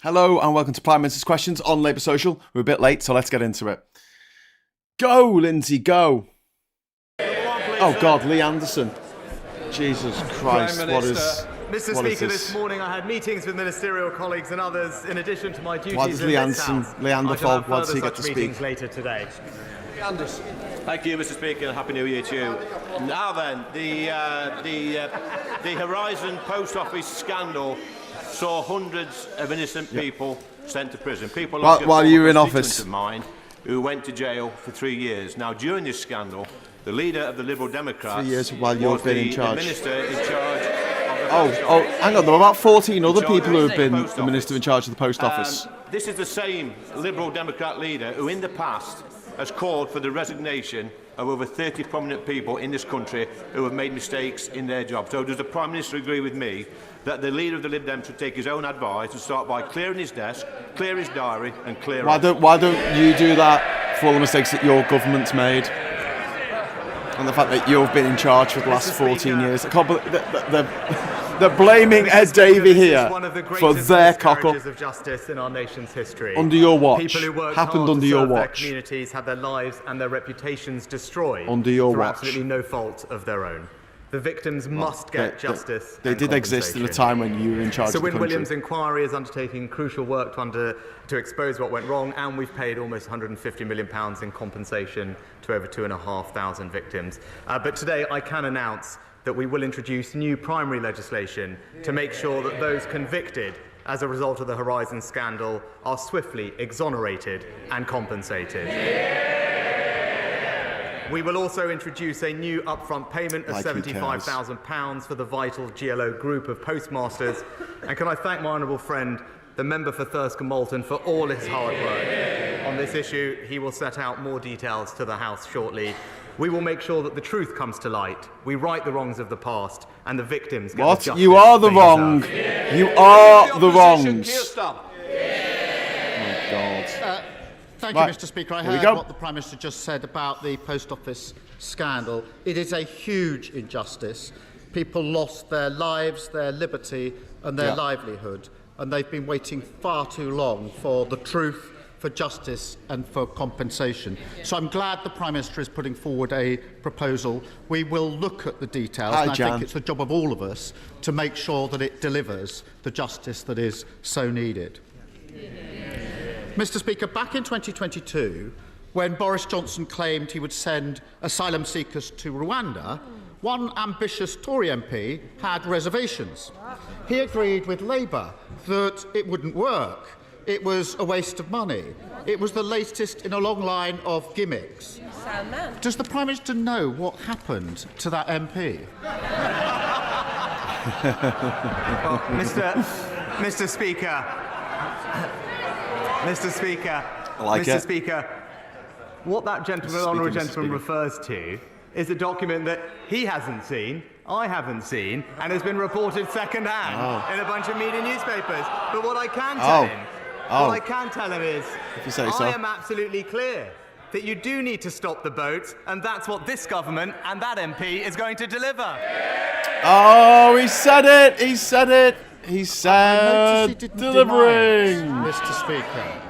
Hello and welcome to Prime Minister's Questions on Labour Social. We're a bit late, so let's get into it. Go, Lindsay, go. Oh God, Lee Anderson. Jesus Christ, what is... Mr. Speaker, this morning I had meetings with ministerial colleagues and others in addition to my duties. Why does Lee Anderson, why does he get to speak? Later today. Thank you, Mr. Speaker, and Happy New Year to you. Now then, the Horizon Post Office scandal saw hundreds of innocent people sent to prison. People while you were in office. Of mine who went to jail for 3 years. Now, during this scandal, the leader of the Liberal Democrats 3 years while you've been in charge. The minister in charge of the hang on, there are about 14 other people who have been the minister in charge of the post office. This is the same Liberal Democrat leader who in the past has called for the resignation of over 30 prominent people in this country who have made mistakes in their job. So does the Prime Minister agree with me that the leader of the Lib Dem should take his own advice and start by clearing his desk, clear his diary and clear Why don't you do that for all the mistakes that your government's made? And the fact that you've been in charge for the last 14 years. I can't believe they're blaming Ed Davey here for their cock-up. Of justice in our nation's history. Under your watch. People who worked Happened hard under to your serve their watch. communities had their lives and their reputations destroyed. Under your through watch. absolutely no fault of their own. The victims must get justice. They did exist in a time when you were in charge of the country. Sir Wyn Williams' inquiry is undertaking crucial work to expose what went wrong, and we've paid almost £150 million in compensation to over 2,500 victims. But today I can announce that we will introduce new primary legislation to make sure that those convicted as a result of the Horizon scandal are swiftly exonerated and compensated. We will also introduce a new upfront payment of £75,000 for the vital GLO group of postmasters. And can I thank my honourable friend, the member for Thirsk and Malton, for all his hard work on this issue. He will set out more details to the House shortly. We will make sure that the truth comes to light. We right the wrongs of the past, and the victims get the justice. You are the wrong. You are the wrongs. Oh, God. Thank you, Mr. Speaker. I heard what the Prime Minister just said about the Post Office scandal. It is a huge injustice. People lost their lives, their liberty and their livelihood, and they've been waiting far too long for the truth, for justice and for compensation. So I'm glad the Prime Minister is putting forward a proposal. We will look at the details, and I think it's the job of all of us to make sure that it delivers the justice that is so needed. Mr. Speaker, back in 2022, when Boris Johnson claimed he would send asylum seekers to Rwanda, one ambitious Tory MP had reservations. He agreed with Labour that it wouldn't work. It was a waste of money. It was the latest in a long line of gimmicks. Does the Prime Minister know what happened to that MP? Well, Mr. Speaker, Mr. Speaker, what that honourable gentleman refers to is a document that he hasn't seen, I haven't seen, and has been reported second-hand in a bunch of media newspapers. But what I can tell him, is, I am absolutely clear that you do need to stop the boats, and that's what this government and that MP is going to deliver. Oh, he said it! He said it! He said delivering! Mr. Speaker.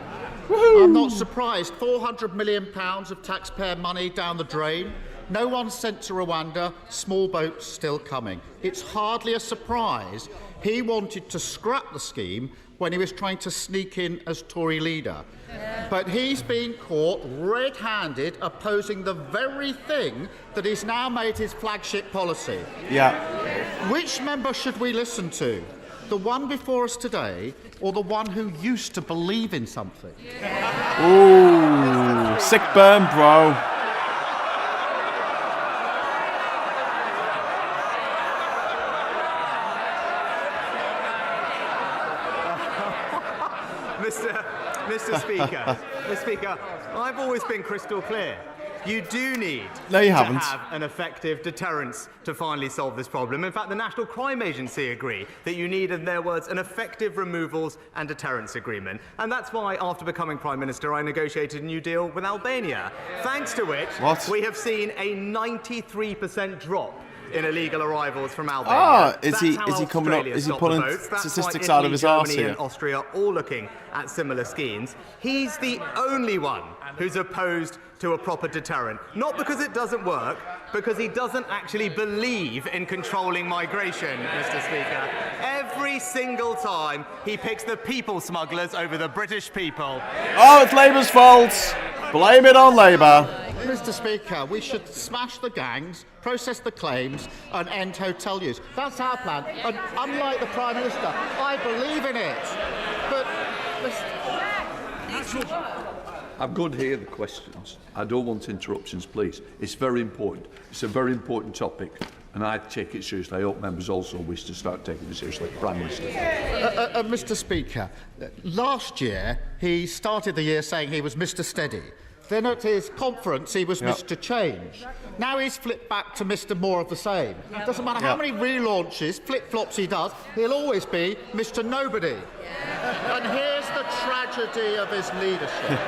Woo-hoo. I'm not surprised. £400 million of taxpayer money down the drain. No one sent to Rwanda. Small boats still coming. It's hardly a surprise he wanted to scrap the scheme when he was trying to sneak in as Tory leader. But he's been caught red-handed opposing the very thing that he's now made his flagship policy. Which member should we listen to? The one before us today, or the one who used to believe in something? Ooh, sick burn, bro. Mr. Speaker, I've always been crystal clear. You do need to have an effective deterrence to finally solve this problem. In fact, the National Crime Agency agree that you need, in their words, an effective removals and deterrence agreement. And that's why, after becoming Prime Minister, I negotiated a new deal with Albania, thanks to which we have seen a 93% drop in illegal arrivals from Albania. Is he coming up? Is he pulling statistics out of his arse here? Germany and Austria are all looking at similar schemes. He's the only one who's opposed to a proper deterrent. Not because it doesn't work, because he doesn't actually believe in controlling migration, Mr. Speaker. Every single time he picks the people smugglers over the British people. Oh, it's Labour's fault. Blame it on Labour. Mr. Speaker, we should smash the gangs, process the claims, and end hotel use. That's our plan. And unlike the Prime Minister, I believe in it. But I'm going to hear the questions. I don't want interruptions, please. It's very important. It's a very important topic, and I take it seriously. I hope members also wish to start taking it seriously. Prime Minister. Mr. Speaker, last year he started the year saying he was Mr. Steady. Then at his conference he was Mr. Change. Now he's flipped back to Mr. More of the same. Doesn't matter how many relaunches, flip-flops he does, he'll always be Mr. Nobody. And here's the tragedy of his leadership.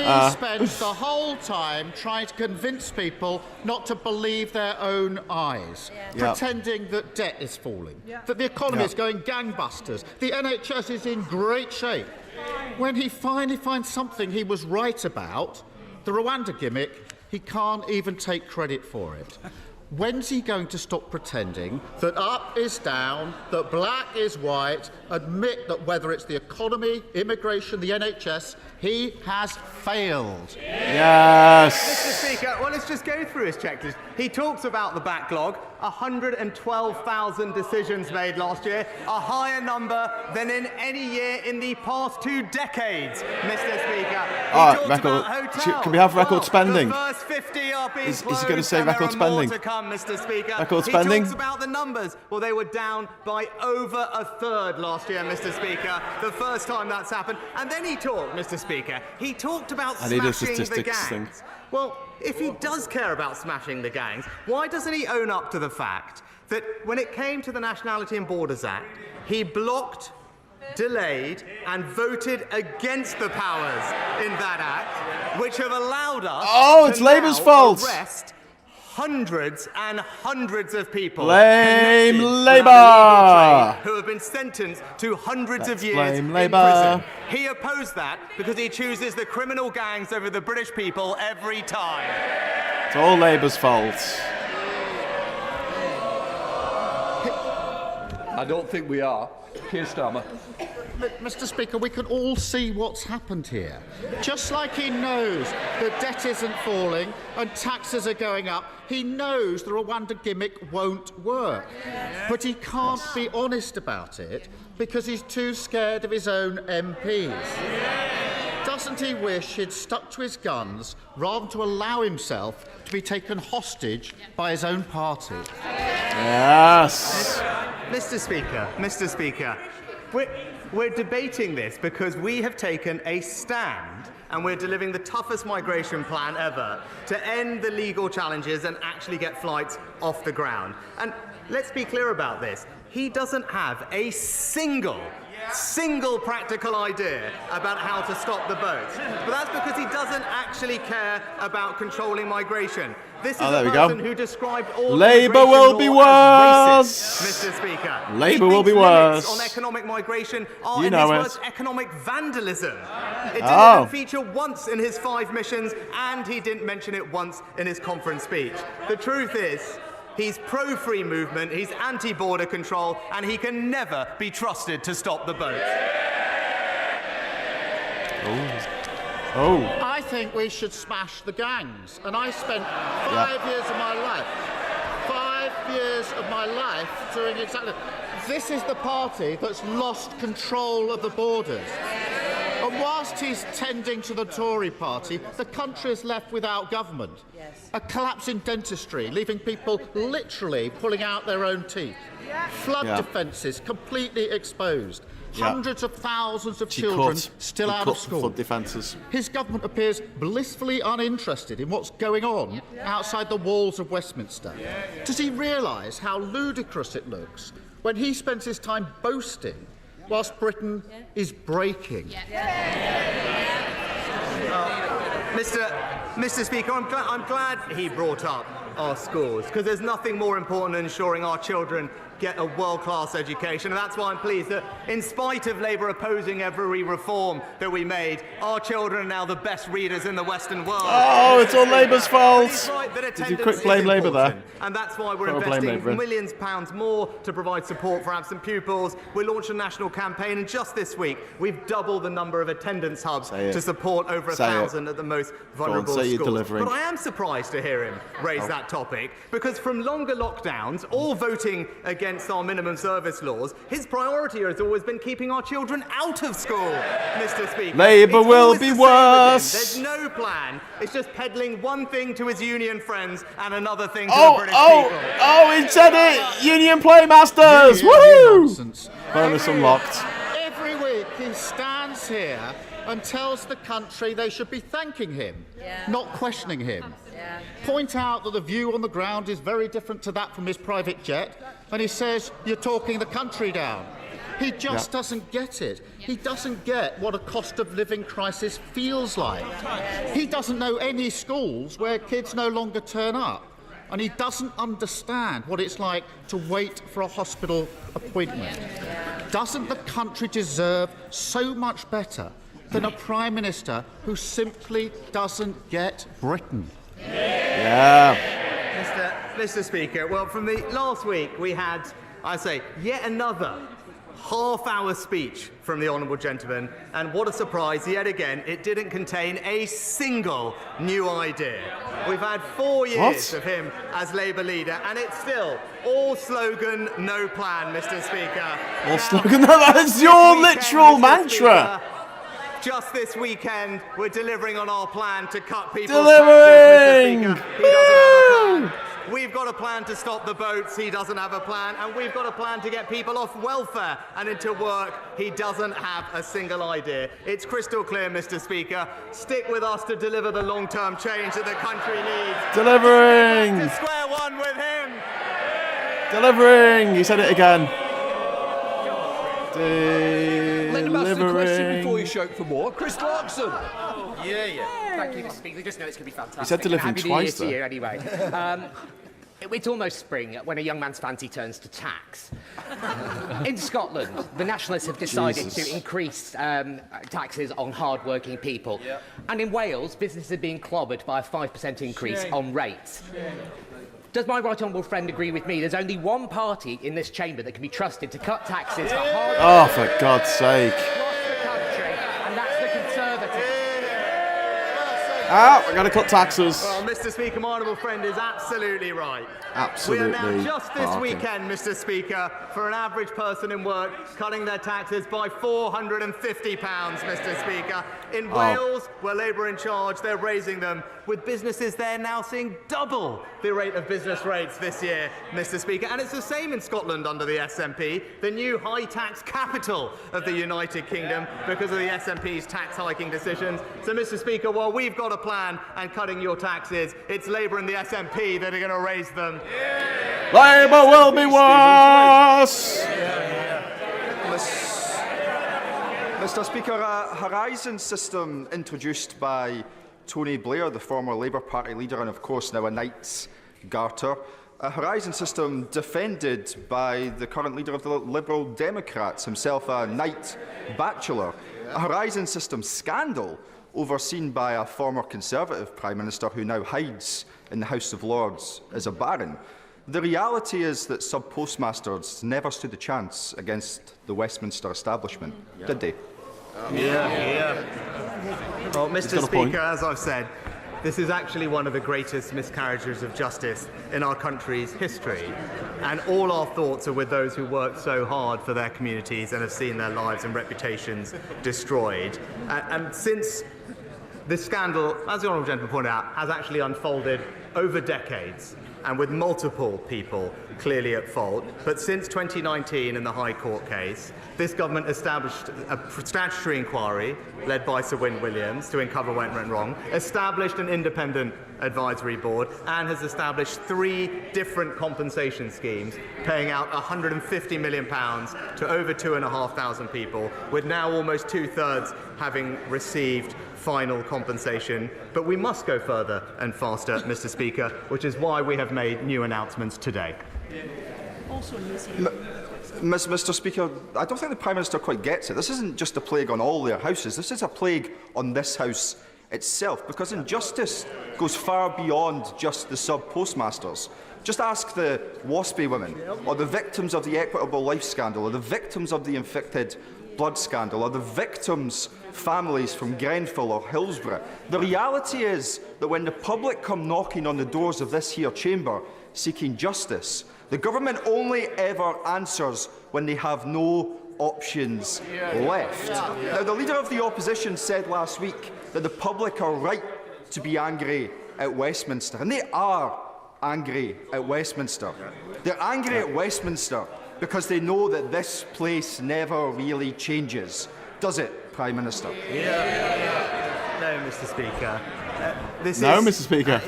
He spends the whole time trying to convince people not to believe their own eyes, pretending that debt is falling, that the economy is going gangbusters, the NHS is in great shape. When he finally finds something he was right about, the Rwanda gimmick, he can't even take credit for it. When's he going to stop pretending that up is down, that black is white, admit that whether it's the economy, immigration, the NHS, he has failed? Yes. Mr. Speaker, well, let's just go through his checklist. He talks about the backlog, 112,000 decisions made last year, a higher number than in any year in the past 2 decades, Mr. Speaker. Can we have record spending? The first 50 are being is he going to say record and there are more spending? to come, Mr. Speaker. Record spending? He talks about the numbers. Well, they were down by over a third last year, Mr. Speaker. The first time that's happened. And then he talked, Mr. Speaker, he talked about smashing the gangs. Well, if he does care about smashing the gangs, why doesn't he own up to the fact that when it came to the Nationality and Borders Act, he blocked, delayed and voted against the powers in that act, which have allowed us it's Labour's fault. Arrest hundreds and hundreds of people Blame Labour who have been sentenced to hundreds of years blame in Labour. prison. He opposed that because he chooses the criminal gangs over the British people every time. It's all Labour's fault. I don't think we are. Keir Starmer. Mr. Speaker, we can all see what's happened here. Just like he knows that debt isn't falling and taxes are going up, he knows the Rwanda gimmick won't work. But he can't be honest about it because he's too scared of his own MPs. Doesn't he wish he'd stuck to his guns rather than to allow himself to be taken hostage by his own party? Yes. Mr. Speaker, we're debating this because we have taken a stand and we're delivering the toughest migration plan ever to end the legal challenges and actually get flights off the ground. And let's be clear about this. He doesn't have a single practical idea about how to stop the boats. But that's because he doesn't actually care about controlling migration. This is a person who described all Labour will be worse, Mr. Speaker. Labour will be worse. On economic migration are, you in know his it. words, economic vandalism. It didn't even feature once in his 5 missions, and he didn't mention it once in his conference speech. The truth is, he's pro-free movement, he's anti-border control, and he can never be trusted to stop the boat. I think we should smash the gangs. And I spent 5 years of my life, 5 years of my life doing exactly. This is the party that's lost control of the borders. And whilst he's tending to the Tory party, the country is left without government. A collapse in dentistry, leaving people literally pulling out their own teeth. Flood defences completely exposed. Hundreds of thousands of children still out of school. Flood defences. His government appears blissfully uninterested in what's going on outside the walls of Westminster. Does he realise how ludicrous it looks when he spends his time boasting whilst Britain is breaking? Mr. Speaker, I'm glad he brought up our schools, because there's nothing more important than ensuring our children get a world-class education, and that's why I'm pleased that, in spite of Labour opposing every reform that we made, our children are now the best readers in the Western world. Oh, it's all Labour's fault. Did you quick blame Labour there? And that's why we're investing millions of pounds more to provide support for absent pupils. We launched a national campaign, and just this week, we've doubled the number of attendance hubs to support over 1,000 at the most vulnerable schools. But I am surprised to hear him raise that topic, because from longer lockdowns, or voting against our minimum service laws, his priority has always been keeping our children out of school, Mr. Speaker. Labour will be worse. There's no plan. It's just peddling one thing to his union friends and another thing to the British people. Oh, he said it! Union Playmasters! Woohoo! Bonus unlocked. Every week he stands here and tells the country they should be thanking him, not questioning him. Point out that the view on the ground is very different to that from his private jet, and he says, you're talking the country down. He just doesn't get it. He doesn't get what a cost of living crisis feels like. He doesn't know any schools where kids no longer turn up. And he doesn't understand what it's like to wait for a hospital appointment. Doesn't the country deserve so much better than a Prime Minister who simply doesn't get Britain? Mr. Speaker, well, from the last week we had, I say, yet another half-hour speech from the Honourable Gentleman, and what a surprise, yet again, it didn't contain a single new idea. We've had 4 years of him as Labour leader, and it's still all slogan, no plan, Mr. Speaker. All slogan? That's your literal mantra. Just this weekend, we're delivering on our plan to cut people's Delivering! taxes, Mr. Speaker. He doesn't have a plan. We've got a plan to stop the boats. He doesn't have a plan. And we've got a plan to get people off welfare and into work. He doesn't have a single idea. It's crystal clear, Mr. Speaker. Stick with us to deliver the long-term change that the country needs. Delivering! To square one with him. Delivering! You said it again. Let him ask the question before you shout for more. Chris Clarkson. Thank you, Mr. Speaker. Just know it's going to be fantastic. He said delivering twice, though. Anyway. It's almost spring when a young man's fancy turns to tax. In Scotland, the Nationalists have decided to increase taxes on hard-working people. And in Wales, businesses are being clobbered by a 5% increase on rates. Does my right honourable friend agree with me? There's only one party in this chamber that can be trusted to cut taxes for hard. Oh, for God's sake! Across the country, and that's the Conservatives. We're going to cut taxes. Well, Mr. Speaker, my honourable friend is absolutely right. Absolutely. We are now just this weekend, Mr. Speaker, for an average person in work, cutting their taxes by £450, Mr. Speaker. In Wales, where Labour are in charge, they're raising them, with businesses there now seeing double the rate of business rates this year, Mr. Speaker. And it's the same in Scotland under the SNP, the new high-tax capital of the United Kingdom, because of the SNP's tax hiking decisions. So, Mr. Speaker, while we've got a plan and cutting your taxes, it's Labour and the SNP that are going to raise them. Labour will be worse! Mr. Speaker, a horizon system introduced by Tony Blair, the former Labour Party leader, and of course now a Knight's Garter. A horizon system defended by the current leader of the Liberal Democrats, himself a Knight bachelor. A horizon system scandal overseen by a former Conservative Prime Minister who now hides in the House of Lords as a baron. The reality is that sub-postmasters never stood a chance against the Westminster establishment, did they? Well, Mr. Speaker, as I've said, this is actually one of the greatest miscarriages of justice in our country's history. And all our thoughts are with those who worked so hard for their communities and have seen their lives and reputations destroyed. And since this scandal, as the Honourable Gentleman pointed out, has actually unfolded over decades, and with multiple people clearly at fault. But since 2019 in the High Court case, this government established a statutory inquiry led by Sir Win Williams to uncover what went wrong, established an independent advisory board, and has established 3 different compensation schemes, paying out £150 million to over 2,500 people, with now almost 2/3 having received final compensation. But we must go further and faster, Mr. Speaker, which is why we have made new announcements today. Mr. Speaker, I don't think the Prime Minister quite gets it. This isn't just a plague on all their houses. This is a plague on this House itself, because injustice goes far beyond just the sub-postmasters. Just ask the WASPy women, or the victims of the Equitable Life scandal, or the victims of the infected blood scandal, or the victims' families from Grenfell or Hillsborough. The reality is that when the public come knocking on the doors of this here chamber seeking justice, the government only ever answers when they have no options left. Now, the Leader of the Opposition said last week that the public are right to be angry at Westminster, and they are angry at Westminster. They're angry at Westminster because they know that this place never really changes. Does it, Prime Minister? No, Mr. Speaker. Mr. Speaker.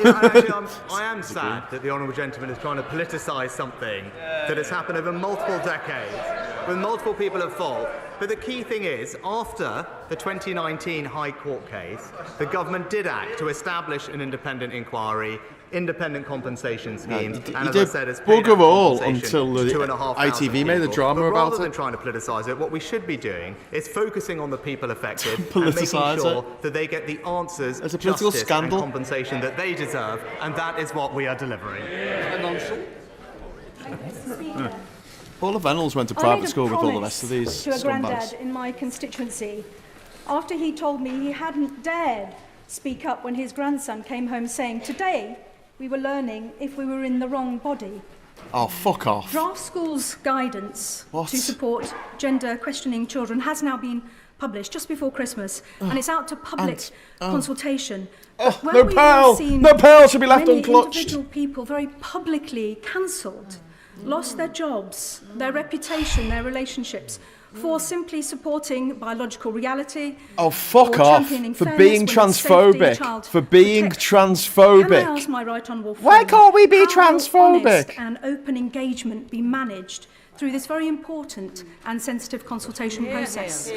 I am sad that the honourable gentleman is trying to politicise something that has happened over multiple decades, with multiple people at fault. But the key thing is, after the 2019 High Court case, the government did act to establish an independent inquiry, independent compensation schemes, and as I said, it's paid out all compensation until the to 2,500 ITV made the people. drama But about rather it. than trying to politicise it, what we should be doing is focusing on the people affected and making Politicise sure it. that they get the answers, There's a political justice scandal. and compensation that they deserve, and that is what we are delivering. All the Venels went to private school with all the rest of these to a granddad scumbags. in my constituency after he told me he hadn't dared speak up when his grandson came home saying, "Today we were learning if we were in the wrong body." Oh, fuck off. Draft Schools guidance What? to support gender questioning children has now been published just before Christmas, and it's out to public consultation. But when No we've all pearl! seen No pearl should be left many unclutched. individual people very publicly cancelled, lost their jobs, their reputation, their relationships, for simply supporting biological reality. Oh, fuck or off. championing For fairness, being women's safety, transphobic. child For being protection. Can I transphobic. ask my right honourable friend, Why can't we be how will transphobic? honest and open engagement be managed through this very important and sensitive consultation process?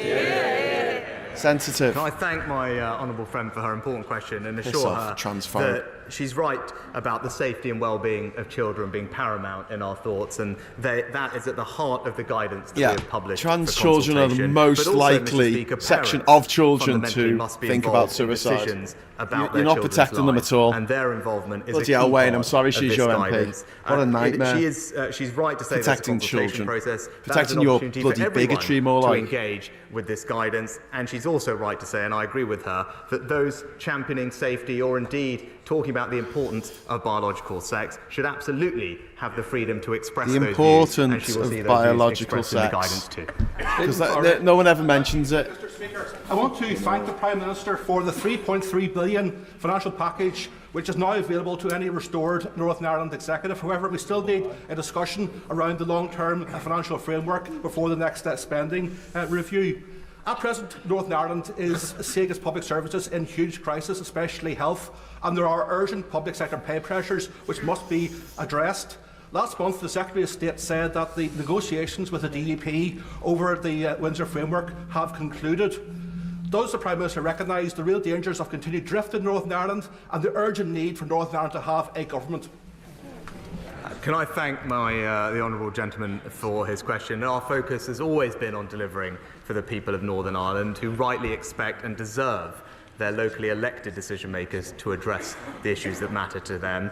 Sensitive. Can I thank my honourable friend for her important question and assure off, her transphobe. that she's right about the safety and well-being of children being paramount in our thoughts, and that is at the heart of the guidance that we have published. Trans for children are the consultation. most But also, Mr. likely Speaker, section parents of children fundamentally to must be think involved about in suicide. decisions about You're their not children's protecting them lives, at all. and their involvement is Bloody a hell, key Wayne, part I'm sorry of she's this your MP. guidance. What a nightmare. She's right to say Protecting there's a consultation children. process. That is Protecting an your opportunity for bloody everyone bigotry, more to like. engage with this guidance, and she's also right to say, and I agree with her, that those championing safety or indeed talking about the importance of biological sex should absolutely have the freedom to express The those importance views, and she will of see those biological views expressed sex. in the guidance too. Because no one ever mentions it. Mr. Speaker, I want to thank the Prime Minister for the £3.3 billion financial package which is now available to any restored Northern Ireland executive. However, we still need a discussion around the long-term financial framework before the next spending review. At present, Northern Ireland is seeing its public services in huge crisis, especially health, and there are urgent public sector pay pressures which must be addressed. Last month, the Secretary of State said that the negotiations with the DUP over the Windsor framework have concluded. Does the Prime Minister recognise the real dangers of continued drift in Northern Ireland and the urgent need for Northern Ireland to have a government? Can I thank the honourable gentleman for his question? Our focus has always been on delivering for the people of Northern Ireland, who rightly expect and deserve their locally elected decision makers to address the issues that matter to them.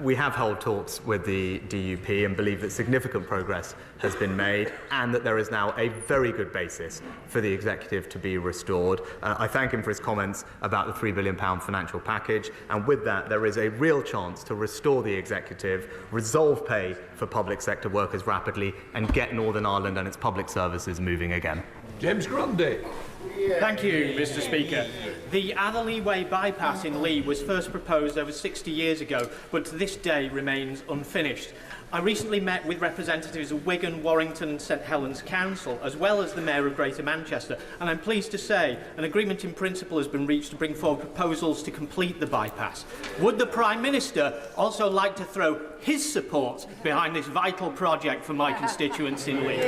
We have held talks with the DUP and believe that significant progress has been made and that there is now a very good basis for the executive to be restored. I thank him for his comments about the £3 billion financial package, and with that there is a real chance to restore the executive, resolve pay for public sector workers rapidly and get Northern Ireland and its public services moving again. James Grundy. Thank you, Mr. Speaker. The Atherley Way bypass in Lee was first proposed over 60 years ago, but to this day remains unfinished. I recently met with representatives of Wigan, Warrington and St Helens Council, as well as the Mayor of Greater Manchester, and I'm pleased to say an agreement in principle has been reached to bring forward proposals to complete the bypass. Would the Prime Minister also like to throw his support behind this vital project for my constituents in Lee?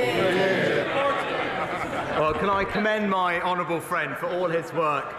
Well, can I commend my honourable friend for all his work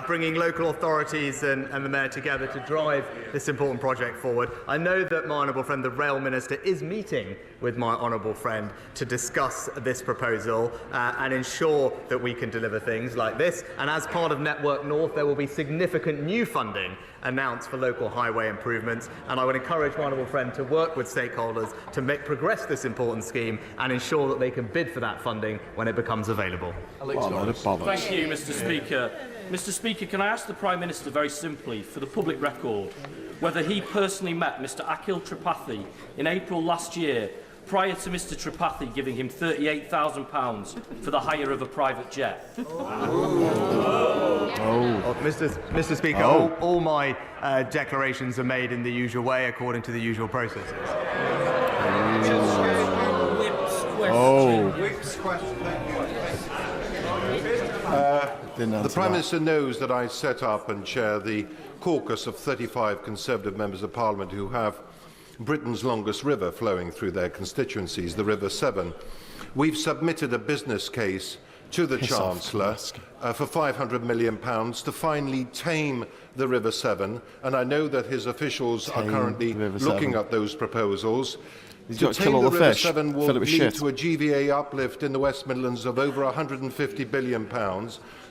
bringing local authorities and the Mayor together to drive this important project forward. I know that my honourable friend, the Rail Minister, is meeting with my honourable friend to discuss this proposal and ensure that we can deliver things like this. And as part of Network North, there will be significant new funding announced for local highway improvements, and I would encourage my honourable friend to work with stakeholders to progress this important scheme and ensure that they can bid for that funding when it becomes available. Thank you, Mr. Speaker. Mr. Speaker, can I ask the Prime Minister very simply, for the public record, whether he personally met Mr. Akhil Tripathi in April last year, prior to Mr. Tripathi giving him £38,000 for the hire of a private jet? Mr. Speaker, all my declarations are made in the usual way, according to the usual processes. The Prime Minister knows that I set up and chair the caucus of 35 Conservative members of Parliament who have Britain's longest river flowing through their constituencies, the River Severn. We've submitted a business case to the Chancellor for £500 million to finally tame the River Severn, and I know that his officials are currently looking at those proposals. To tame the River Severn will lead to a GVA uplift in the West Midlands of over £150 billion.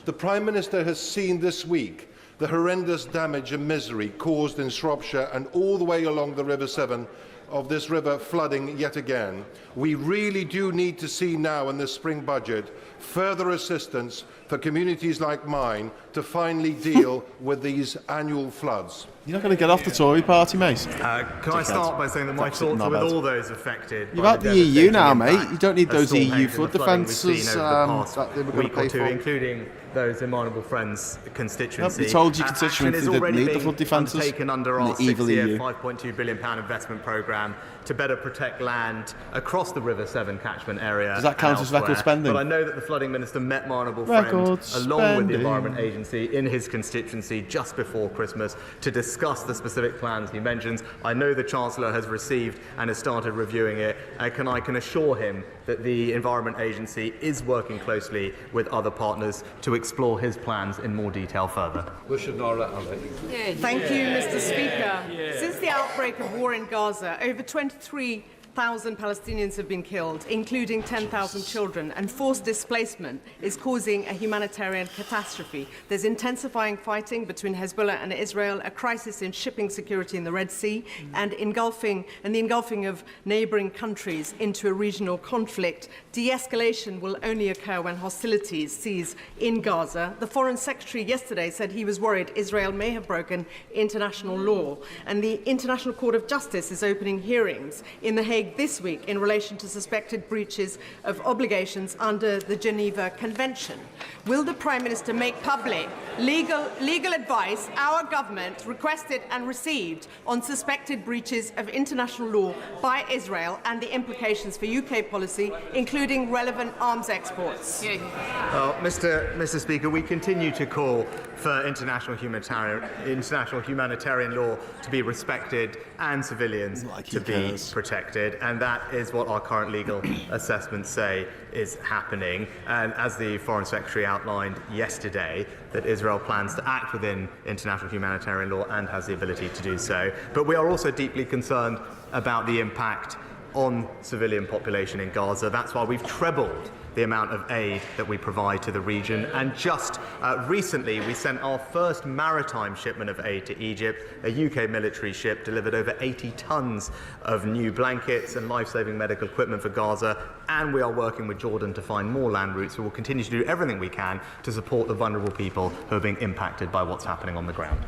The Prime Minister has seen this week the horrendous damage and misery caused in Shropshire and all the way along the River Severn of this river flooding yet again. We really do need to see now in this spring budget further assistance for communities like mine to finally deal with these annual floods. You're not going to get off the Tory party, mate. Can I start by saying that my thoughts are with all those affected? You've had the EU now, mate. You don't need those EU flood defences that they were going to pay for. Including those in my honourable friend's constituency. You told your constituency they didn't need the flood defences. Taken under our six-year £5.2 billion investment programme to better protect land across the River Severn catchment area. Does that count as record spending? But I know that the flooding minister met my honourable friend along with the Environment Agency in his constituency just before Christmas to discuss the specific plans he mentions. I know the Chancellor has received and has started reviewing it. I can assure him that the Environment Agency is working closely with other partners to explore his plans in more detail further. Thank you, Mr. Speaker. Since the outbreak of war in Gaza, over 23,000 Palestinians have been killed, including 10,000 children, and forced displacement is causing a humanitarian catastrophe. There's intensifying fighting between Hezbollah and Israel, a crisis in shipping security in the Red Sea, and the engulfing of neighbouring countries into a regional conflict. De-escalation will only occur when hostilities cease in Gaza. The Foreign Secretary yesterday said he was worried Israel may have broken international law, and the International Court of Justice is opening hearings in The Hague this week in relation to suspected breaches of obligations under the Geneva Convention. Will the Prime Minister make public legal advice our government requested and received on suspected breaches of international law by Israel and the implications for UK policy, including relevant arms exports? Well, Mr. Speaker, we continue to call for international humanitarian law to be respected and civilians to be protected, and that is what our current legal assessments say is happening. And as the Foreign Secretary outlined yesterday, that Israel plans to act within international humanitarian law and has the ability to do so. But we are also deeply concerned about the impact on civilian population in Gaza. That's why we've trebled the amount of aid that we provide to the region. And just recently, we sent our first maritime shipment of aid to Egypt. A UK military ship delivered over 80 tons of new blankets and life-saving medical equipment for Gaza. And we are working with Jordan to find more land routes. We will continue to do everything we can to support the vulnerable people who are being impacted by what's happening on the ground.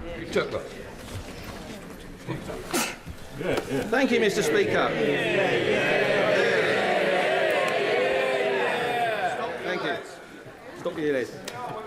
Thank you, Mr. Speaker. Thank you.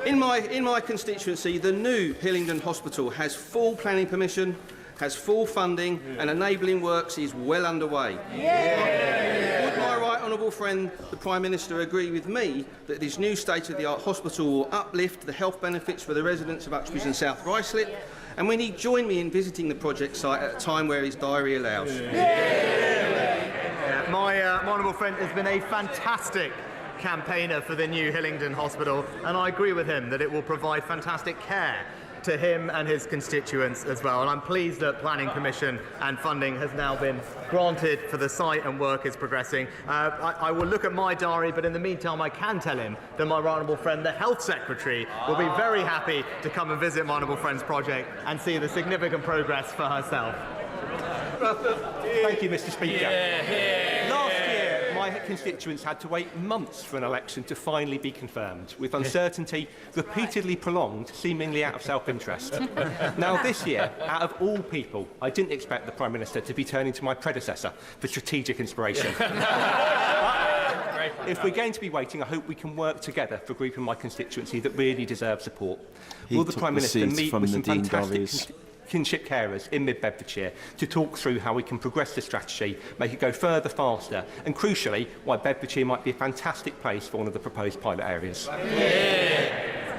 In my constituency, the new Hillingdon Hospital has full planning permission, has full funding, and enabling works is well underway. Would my right honourable friend, the Prime Minister, agree with me that this new state-of-the-art hospital will uplift the health benefits for the residents of Uxbridge and South Ruislip? And will he join me in visiting the project site at a time where his diary allows? My honourable friend has been a fantastic campaigner for the new Hillingdon Hospital, and I agree with him that it will provide fantastic care to him and his constituents as well. And I'm pleased that planning permission and funding has now been granted for the site and work is progressing. I will look at my diary, but in the meantime I can tell him that my honourable friend, the Health Secretary, will be very happy to come and visit my honourable friend's project and see the significant progress for herself. Thank you, Mr. Speaker. Last year, my constituents had to wait months for an election to finally be confirmed, with uncertainty repeatedly prolonged, seemingly out of self-interest. Now, this year, out of all people, I didn't expect the Prime Minister to be turning to my predecessor for strategic inspiration. If we're going to be waiting, I hope we can work together for a group in my constituency that really deserve support. Will the Prime Minister meet with some fantastic kinship carers in mid-Bedfordshire to talk through how we can progress the strategy, make it go further, faster, and crucially, why Bedfordshire might be a fantastic place for one of the proposed pilot areas?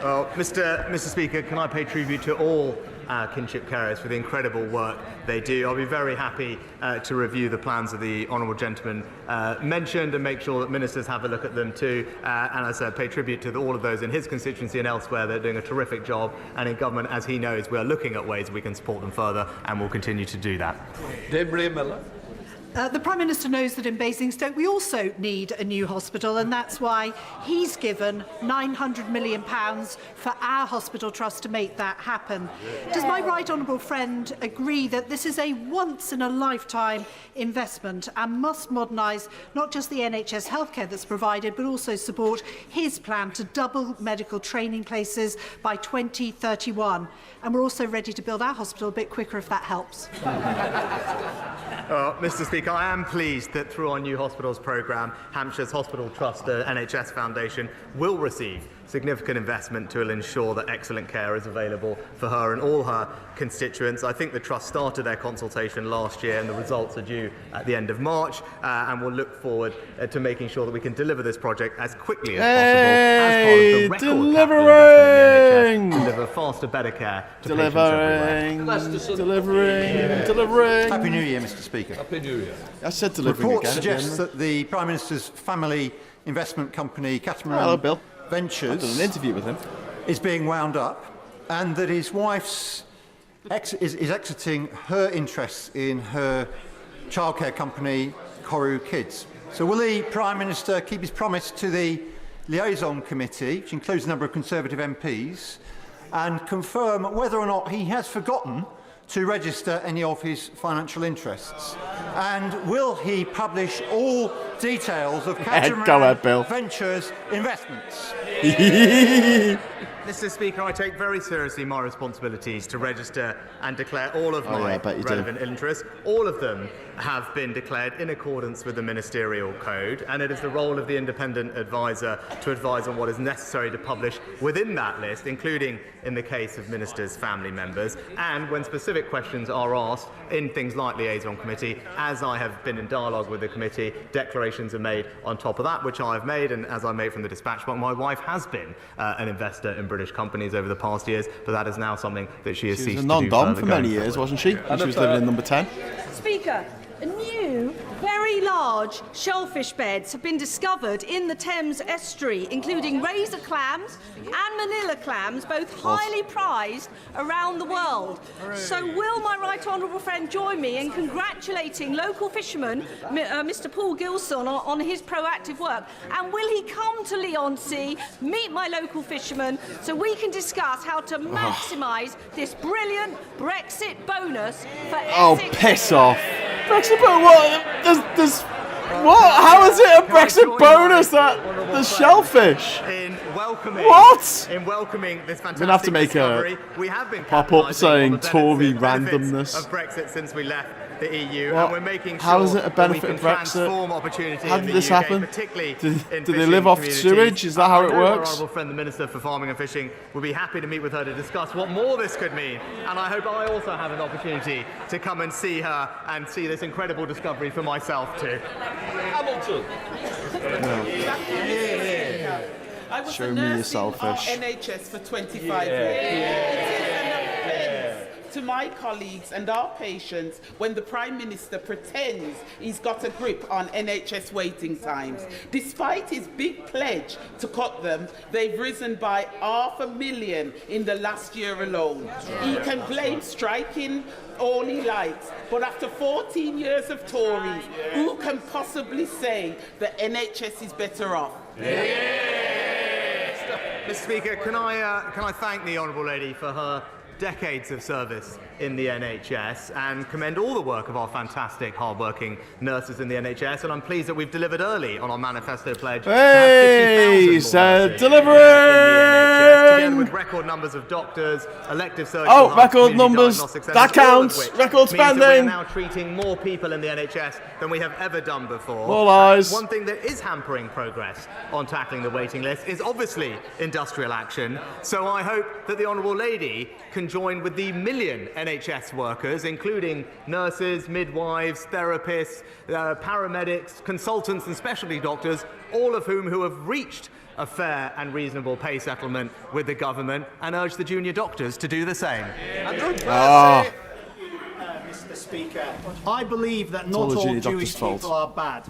Well, Mr. Speaker, can I pay tribute to all our kinship carers for the incredible work they do. I'll be very happy to review the plans that the honourable gentleman mentioned and make sure that ministers have a look at them too. And as I said, pay tribute to all of those in his constituency and elsewhere. They're doing a terrific job, and in government, as he knows, we are looking at ways we can support them further, and we'll continue to do that. Deborah Miller. The Prime Minister knows that in Basingstoke we also need a new hospital, and that's why he's given £900 million for our hospital trust to make that happen. Does my right honourable friend agree that this is a once-in-a-lifetime investment and must modernise not just the NHS healthcare that's provided, but also support his plan to double medical training places by 2031? And we're also ready to build our hospital a bit quicker if that helps. Mr. Speaker, I am pleased that through our new hospitals programme, Hampshire's Hospital Trust, the NHS Foundation, will receive significant investment to ensure that excellent care is available for her and all her constituents. I think the Trust started their consultation last year and the results are due at the end of March, and we'll look forward to making sure that we can deliver this project as quickly as possible as part of the record delivering! The NHS, deliver faster, better care to delivering! Happy New Year, Mr. Speaker. Happy New Year. I said delivering Report again. suggests that the Prime Minister's family investment company, Catamaran Hello, Bill. Ventures, I've done an interview with him, is being wound up, and that his wife's is exiting her interests in her childcare company, Koru Kids. So will the Prime Minister keep his promise to the liaison committee, which includes a number of Conservative MPs, and confirm whether or not he has forgotten to register any of his financial interests? And will he publish all details of Catamaran Ventures investments? Mr. Speaker, I take very seriously my responsibilities to register and declare all of my relevant interests. All of them have been declared in accordance with the ministerial code, and it is the role of the independent advisor to advise on what is necessary to publish within that list, including in the case of ministers' family members. And when specific questions are asked in things like liaison committee, as I have been in dialogue with the committee, declarations are made on top of that, which I have made, and as I made from the dispatch box, my wife has been an investor in British companies over the past years, but that is now something that she has ceased to do. She was a non-dom for many years, wasn't she? When she was living in number 10. Speaker, new, very large shellfish beds have been discovered in the Thames estuary, including razor clams and manila clams, both highly prized around the world. So will my right honourable friend join me in congratulating local fisherman, Mr Paul Gilson, on his proactive work? And will he come to Leigh-on-Sea, meet my local fishermen, so we can discuss how to maximise this brilliant Brexit bonus for Essex? Piss off. Brexit bonus? What? There's what? How is it a Brexit bonus that the shellfish? In welcoming, what? In welcoming this fantastic We're gonna have to make discovery, we have been pop up saying Tory randomness. of Brexit since we left the EU, Well, and we're making sure how is it a that we benefit can of Brexit? transform opportunity How in did the this UK, happen? particularly Do in they fishing live off communities. sewage? Is that how it I know works? Our honourable friend, the Minister for Farming and Fishing, will be happy to meet with her to discuss what more this could mean. And I hope I also have an opportunity to come and see her and see this incredible discovery for myself too. Hamilton. I was Show a me nurse your in our selfish. NHS for 25 years. It is an offence to my colleagues and our patients when the Prime Minister pretends he's got a grip on NHS waiting times. Despite his big pledge to cut them, they've risen by 500,000 in the last year alone. He can blame striking all he likes, but after 14 years of Tories, who can possibly say the NHS is better off? Mr. Speaker, can I thank the Honourable Lady for her decades of service in the NHS and commend all the work of our fantastic, hard-working nurses in the NHS, and I'm pleased that we've delivered early on our manifesto pledge. Hey, said delivering! Together with record numbers of doctors, elective surgery. Oh, record numbers. That counts. Record spending. We're now treating more people in the NHS than we have ever done before. More lies. One thing that is hampering progress on tackling the waiting list is obviously industrial action. So I hope that the Honourable Lady can join with the million NHS workers, including nurses, midwives, therapists, paramedics, consultants and specialty doctors, all of whom have reached a fair and reasonable pay settlement with the government, and urge the junior doctors to do the same. Mr. Speaker, I believe that not all Jewish people are bad.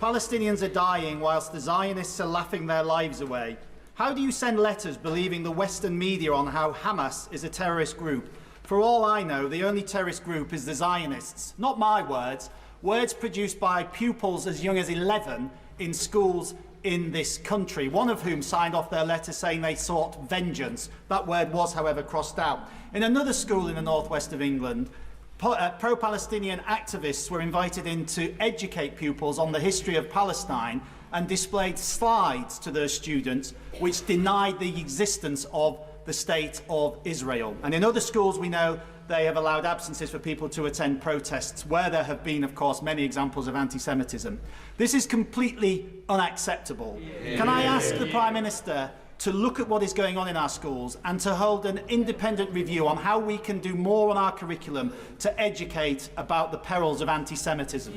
Palestinians are dying whilst the Zionists are laughing their lives away. How do you send letters believing the Western media on how Hamas is a terrorist group? For all I know, the only terrorist group is the Zionists. Not my words, words produced by pupils as young as 11 in schools in this country, one of whom signed off their letter saying they sought vengeance. That word was, however, crossed out. In another school in the northwest of England, pro-Palestinian activists were invited in to educate pupils on the history of Palestine and displayed slides to their students which denied the existence of the state of Israel. And in other schools we know they have allowed absences for people to attend protests where there have been, of course, many examples of anti-Semitism. This is completely unacceptable. Can I ask the Prime Minister to look at what is going on in our schools and to hold an independent review on how we can do more on our curriculum to educate about the perils of anti-Semitism?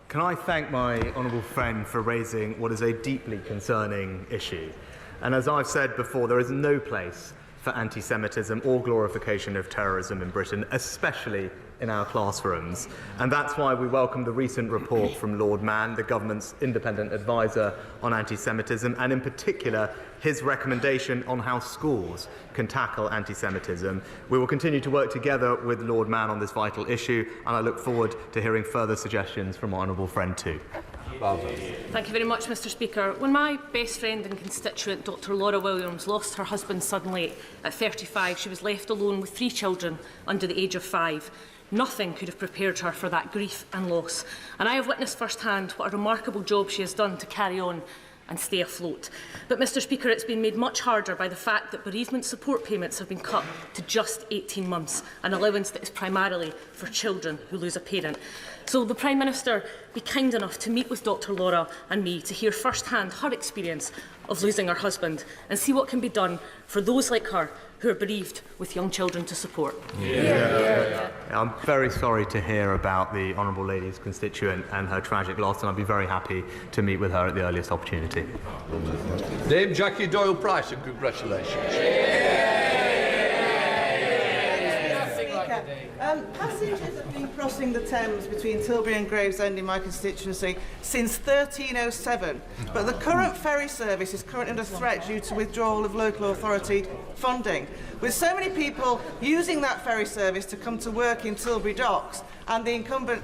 Can I thank my honourable friend for raising what is a deeply concerning issue? And as I've said before, there is no place for anti-Semitism or glorification of terrorism in Britain, especially in our classrooms. And that's why we welcome the recent report from Lord Mann, the government's independent advisor on anti-Semitism, and in particular his recommendation on how schools can tackle anti-Semitism. We will continue to work together with Lord Mann on this vital issue, and I look forward to hearing further suggestions from my honourable friend too. Thank you very much, Mr. Speaker. When my best friend and constituent, Dr. Laura Williams, lost her husband suddenly at 35, she was left alone with 3 children under the age of 5. Nothing could have prepared her for that grief and loss. And I have witnessed firsthand what a remarkable job she has done to carry on and stay afloat. But, Mr. Speaker, it's been made much harder by the fact that bereavement support payments have been cut to just 18 months, an allowance that is primarily for children who lose a parent. So will the Prime Minister be kind enough to meet with Dr. Laura and me to hear firsthand her experience of losing her husband and see what can be done for those like her who are bereaved with young children to support? I'm very sorry to hear about the Honourable Lady's constituent and her tragic loss, and I'd be very happy to meet with her at the earliest opportunity. Dame Jackie Doyle-Price, and congratulations. Passengers have been crossing the Thames between Tilbury and Gravesend in my constituency since 1307, but the current ferry service is currently under threat due to withdrawal of local authority funding. With so many people using that ferry service to come to work in Tilbury docks and the incumbent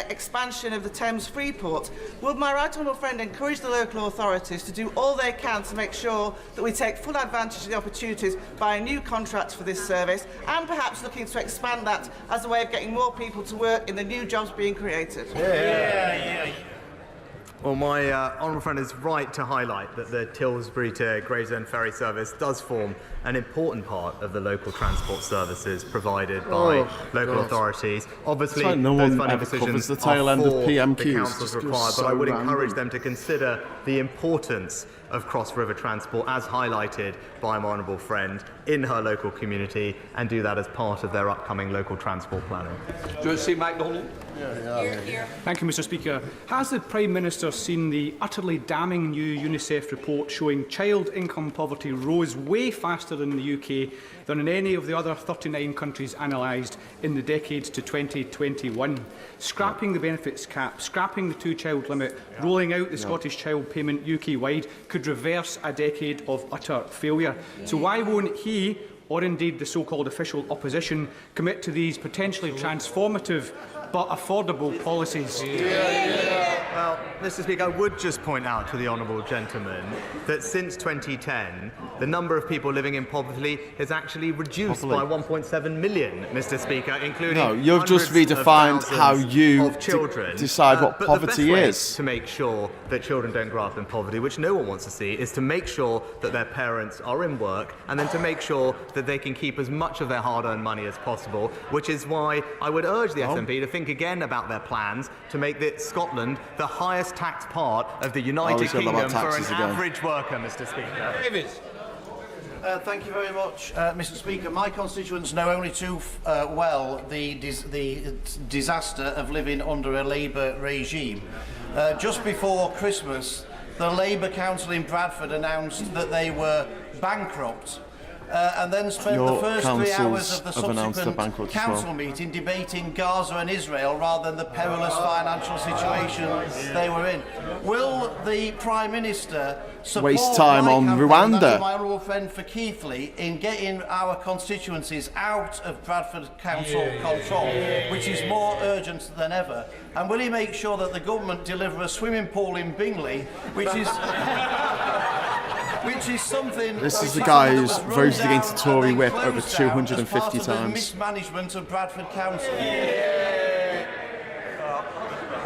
expansion of the Thames Freeport, would my right honourable friend encourage the local authorities to do all they can to make sure that we take full advantage of the opportunities by a new contract for this service, and perhaps looking to expand that as a way of getting more people to work in the new jobs being created? Well, my honourable friend is right to highlight that the Tilbury to Gravesend ferry service does form an important part of the local transport services provided by local authorities. Obviously, like no those one funding ever decisions covers the are tail end of for PMQs. the councils Just required, so but I would random. encourage them to consider the importance of cross-river transport as highlighted by my honourable friend in her local community, and do that as part of their upcoming local transport planning. Do you see MacDonald? Thank you, Mr. Speaker. Has the Prime Minister seen the utterly damning new UNICEF report showing child income poverty rose way faster in the UK than in any of the other 39 countries analysed in the decade to 2021? Scrapping the benefits cap, scrapping the two-child limit, rolling out the Scottish Child Payment UK-wide could reverse a decade of utter failure. So why won't he, or indeed the so-called official opposition, commit to these potentially transformative but affordable policies? Well, Mr. Speaker, I would just point out to the honourable gentleman that since 2010, the number of people living in poverty has actually reduced by 1.7 million, Mr. Speaker, including No, you've just redefined how you decide what but poverty the best way is. to make sure that children don't grow up in poverty, which no one wants to see, is to make sure that their parents are in work, and then to make sure that they can keep as much of their hard-earned money as possible, which is why I would urge the SNP to think again about their plans to make Scotland the highest taxed part of the United Kingdom for an average worker, Mr. Speaker. Davis. Thank you very much, Mr. Speaker. My constituents know only too well the disaster of living under a Labour regime. Just before Christmas, the Labour Council in Bradford announced that they were bankrupt. And then spent the first 3 hours of the subsequent council meeting debating Gaza and Israel rather than the perilous financial situation they were in. Will the Prime Minister support Waste time my on campaign, Rwanda? that's my honourable friend for Keithley, in getting our constituencies out of Bradford Council control, which is more urgent than ever? And will he make sure that the government deliver a swimming pool in Bingley, which is... which is something... This is the guy who's voted against the Tory whip over 250 times. Mismanagement of Bradford Council.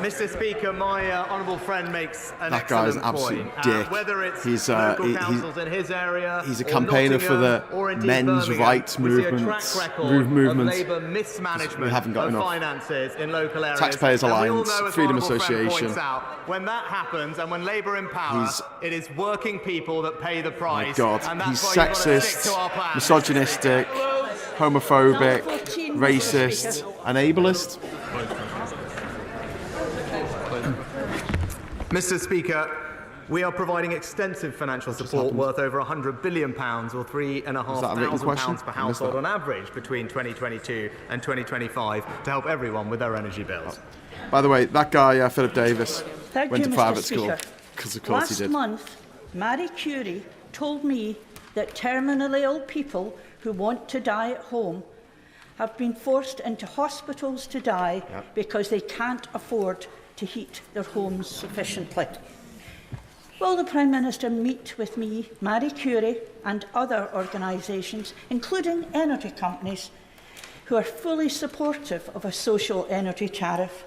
Mr. Speaker, my honourable friend makes an That guy's excellent an absolute point. dick. Whether it's He's local councils in his area, he's a or campaigner for the Nottingham, or indeed men's Birmingham, rights we see a movement. track record of Labour We mismanagement haven't got of enough. finances in local areas. Taxpayers And we all Alliance, know, as Freedom my honourable friend Association. points out, when that happens and when Labour in power, it is working people that pay the price. My God, and that's he's why you've got to stick sexist, to our plan. misogynistic, homophobic, racist, and ableist. Mr. Speaker, we are providing extensive financial support worth over £100 billion, or £3,500 per household on average between 2022 and 2025 to help everyone with their energy bills. By the way, that guy, Philip Davis, Thank went you, to Mr. private Speaker. school. Because of course he did. Last month, Marie Curie told me that terminally ill people who want to die at home have been forced into hospitals to die because they can't afford to heat their homes sufficiently. Will the Prime Minister meet with me, Marie Curie and other organisations, including energy companies, who are fully supportive of a social energy tariff,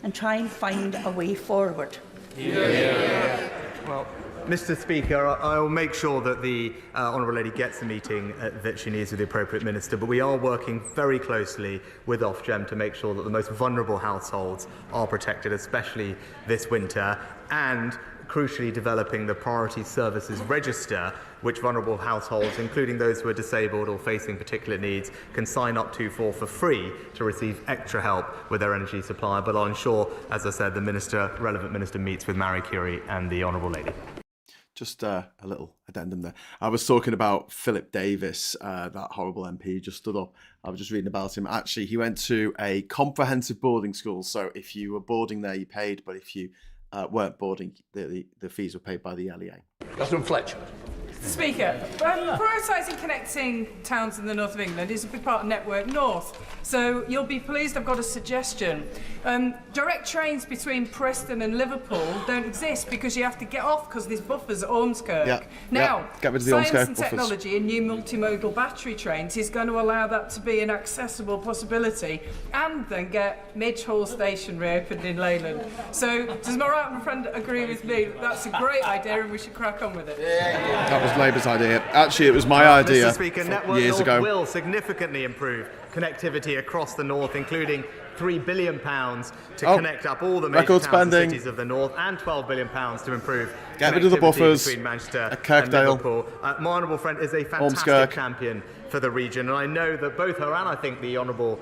and try and find a way forward? Well, Mr. Speaker, I will make sure that the Honourable Lady gets the meeting that she needs with the appropriate minister, but we are working very closely with Ofgem to make sure that the most vulnerable households are protected, especially this winter, and crucially developing the Priority Services Register, which vulnerable households, including those who are disabled or facing particular needs, can sign up to for free to receive extra help with their energy supply. But I'll ensure, as I said, the relevant minister meets with Marie Curie and the Honourable Lady. Just a little addendum there. I was talking about Philip Davis, that horrible MP who just stood up. I was just reading about him. Actually, he went to a comprehensive boarding school. So if you were boarding there, you paid. But if you weren't boarding, the fees were paid by the LEA. Councillor Fletcher. Speaker, prioritising connecting towns in the north of England is a big part of Network North. So you'll be pleased I've got a suggestion. Direct trains between Preston and Liverpool don't exist because you have to get off because there's buffers at Ormskirk. Yeah, Now, get rid of the science Ormskirk and buffers. technology and new multimodal battery trains is going to allow that to be an accessible possibility, and then get Midge Hall Station reopened in Leyland. So does my right friend agree with me that that's a great idea and we should crack on with it? That was Labour's idea. Actually, it was my idea Mr. Speaker, Network years North ago. will significantly improve connectivity across the north, including £3 billion to connect up all the major record towns and spending. cities of the north, and £12 billion to improve Get rid of the connectivity buffers between Manchester at Kirkdale. and Liverpool. My honourable friend is a fantastic Ormskirk. champion for the region, and I know that both her and I think the honourable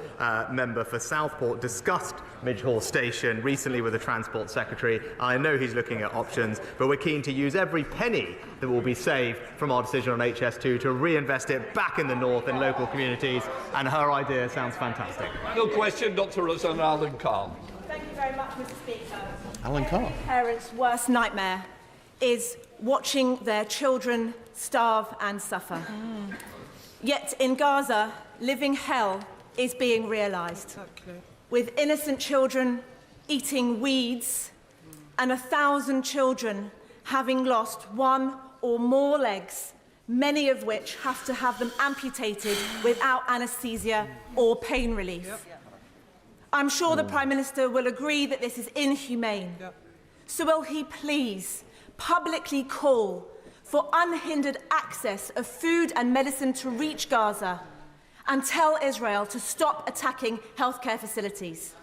member for Southport discussed Midge Hall Station recently with the Transport Secretary. I know he's looking at options, but we're keen to use every penny that will be saved from our decision on HS2 to reinvest it back in the north and local communities, and her idea sounds fantastic. No question, Dr. Rosanna Allen Khan. Thank you very much, Mr. Speaker. Alan Carr. Parents' worst nightmare is watching their children starve and suffer. Yet in Gaza, living hell is being realised, with innocent children eating weeds and 1,000 children having lost one or more legs, many of which have to have them amputated without anaesthesia or pain relief. I'm sure the Prime Minister will agree that this is inhumane. So will he please publicly call for unhindered access of food and medicine to reach Gaza, and tell Israel to stop attacking healthcare facilities?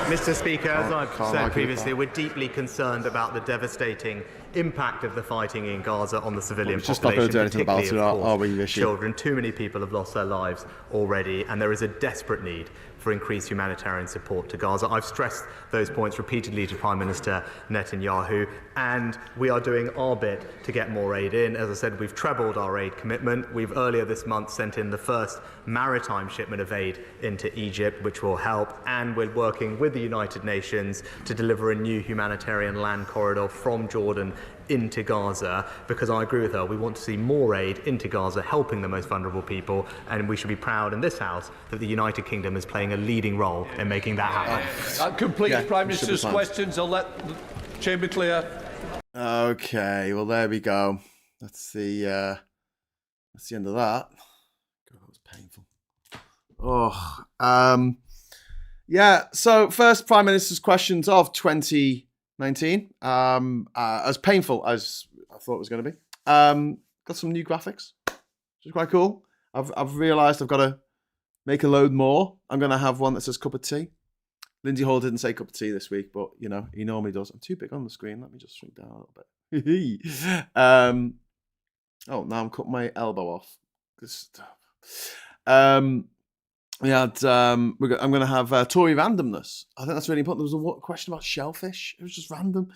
Mr. Speaker, as I've Can't said argue previously, with we're deeply concerned about the devastating impact of the fighting in Gaza on the civilian We're just not going population, to do anything about it, particularly, of are course, we, Rishi? children. Too many people have lost their lives already, and there is a desperate need for increased humanitarian support to Gaza. I've stressed those points repeatedly to Prime Minister Netanyahu, and we are doing our bit to get more aid in. As I said, we've trebled our aid commitment. We've earlier this month sent in the first maritime shipment of aid into Egypt, which will help, and we're working with the United Nations to deliver a new humanitarian land corridor from Jordan into Gaza, because I agree with her, we want to see more aid into Gaza, helping the most vulnerable people, and we should be proud in this House that the United Kingdom is playing a leading role in making that happen. That completes Yeah, Prime we should be Minister's fine. questions. I'll let the chamber clear. Okay, well there we go. That's the end of that. God, that was painful. Yeah. So first Prime Minister's questions of 2019. As painful as I thought it was going to be. Got some new graphics, which is quite cool. I've realised I've got to make a load more. I'm going to have one that says cup of tea. Lindsay Hall didn't say cup of tea this week, but you know he normally does. I'm too big on the screen. Let me just shrink down a little bit. Oh, now I'm cutting my elbow off. Good stuff. We had. I'm going to have Tory randomness. I think that's really important. There was a question about shellfish. It was just random,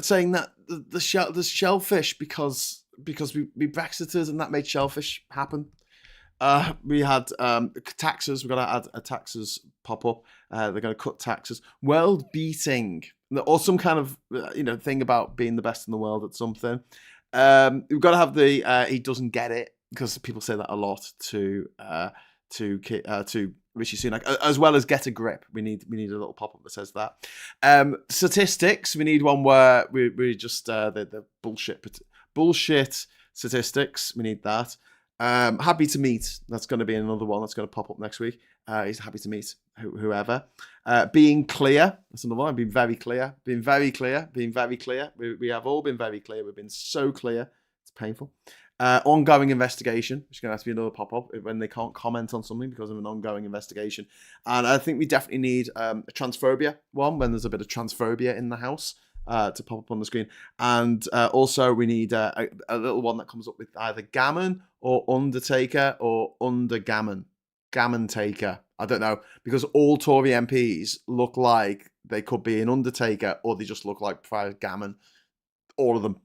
saying that the shellfish because we Brexiters and that made shellfish happen. We had taxes. We're going to add a taxes pop up. They're going to cut taxes. World beating, or some kind of thing about being the best in the world at something. We've got to have the he doesn't get it, because people say that a lot to Rishi Sunak, as well as get a grip. We need a little pop up that says that. Statistics. We need one where we just the bullshit statistics. We need that. Happy to meet. That's going to be another one that's going to pop up next week. He's happy to meet whoever. Being clear. That's another one. Being very clear. Being very clear. Being very clear. We have all been very clear. We've been so clear. It's painful. Ongoing investigation, which is going to have to be another pop-up when they can't comment on something because of an ongoing investigation. And I think we definitely need a transphobia one, when there's a bit of transphobia in the House, to pop up on the screen. And also we need a little one that comes up with either gammon or Undertaker or Undergammon. Gammon Taker. I don't know, because all Tory MPs look like they could be an Undertaker, or they just look like Prior Gammon. All of them.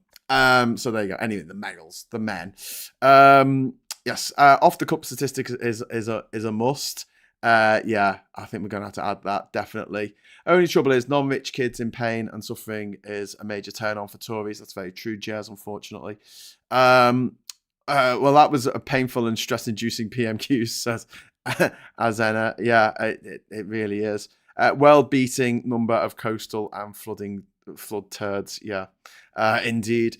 So there you go. Anyway, the males, the men. Yes, off the cup statistics is a must. Yeah, I think we're going to have to add that, definitely. Only trouble is non-rich kids in pain and suffering is a major turn on for Tories. That's very true, Jazz, unfortunately. Well, that was a painful and stress-inducing PMQs, says Azena. Yeah, it really is. World-beating number of coastal and flood turds. Yeah, indeed.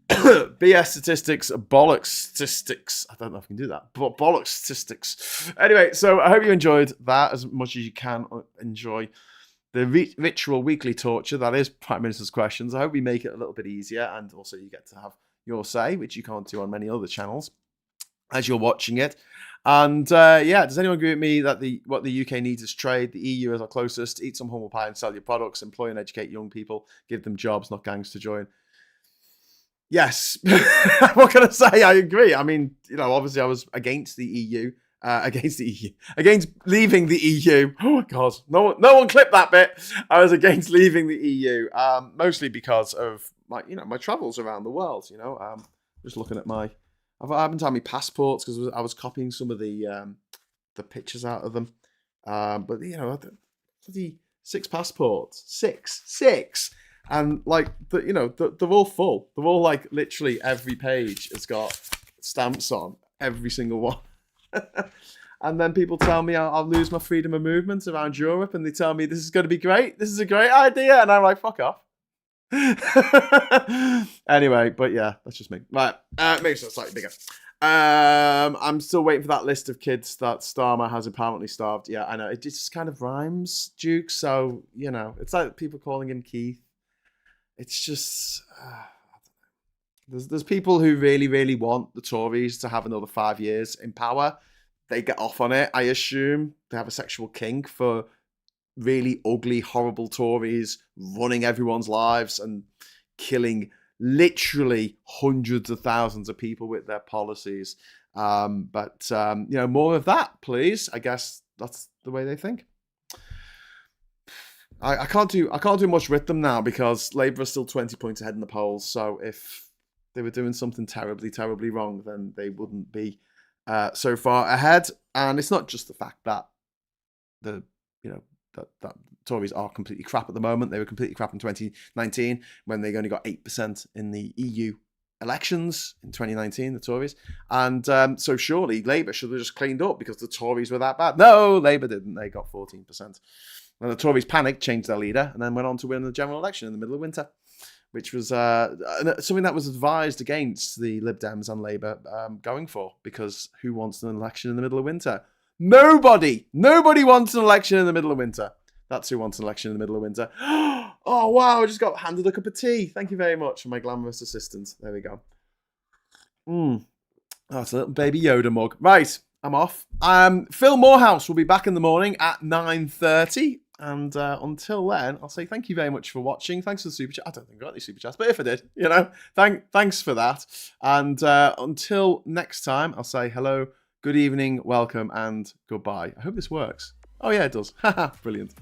BS statistics, bollocks statistics. I don't know if I can do that, but bollocks statistics. Anyway, so I hope you enjoyed that as much as you can enjoy the ritual weekly torture that is Prime Minister's Questions. I hope we make it a little bit easier, and also you get to have your say, which you can't do on many other channels as you're watching it. And does anyone agree with me that what the UK needs is trade? The EU is our closest. Eat some humble pie and sell your products. Employ and educate young people. Give them jobs, not gangs to join. Yes. What can I say? I agree. I mean, obviously I was against the EU. Against leaving the EU. Oh my God, no one clip that bit. I was against leaving the EU, mostly because of my travels around the world. Just looking at I haven't had my passports because I was copying some of the pictures out of them. But the 6 passports, six, and they're all full. They're all literally every page has got stamps on every single one. And then people tell me I'll lose my freedom of movement around Europe, and they tell me this is going to be great. This is a great idea, and I'm like, fuck off. Anyway, but yeah, that's just me. Right, makes it slightly bigger. I'm still waiting for that list of kids that Starmer has apparently starved. Yeah, I know it just kind of rhymes, Duke. So it's like people calling him Keith. It's just. There's people who really, really want the Tories to have another 5 years in power. They get off on it, I assume. They have a sexual kink for really ugly, horrible Tories running everyone's lives and killing literally hundreds of thousands of people with their policies. But more of that, please. I guess that's the way they think. I can't do much with them now because Labour are still 20 points ahead in the polls. So if they were doing something terribly, terribly wrong, then they wouldn't be so far ahead. And it's not just the fact that that Tories are completely crap at the moment. They were completely crap in 2019 when they only got 8% in the EU elections in 2019, the Tories. And so surely Labour should have just cleaned up because the Tories were that bad. No, Labour didn't. They got 14%. And the Tories panicked, changed their leader, and then went on to win the general election in the middle of winter, which was something that was advised against the Lib Dems and Labour going for, because who wants an election in the middle of winter? Nobody wants an election in the middle of winter. That's who wants an election in the middle of winter. Oh, wow, I just got handed a cup of tea. Thank you very much for my glamorous assistant. There we go. Oh, it's a little baby Yoda mug. Right, I'm off. Phil Morehouse will be back in the morning at 9:30. And until then, I'll say thank you very much for watching. Thanks for the super chat. I don't think I got any super chats, but if I did, thanks for that. And until next time, I'll say hello, good evening, welcome, and goodbye. I hope this works. Oh yeah, it does. Haha, brilliant.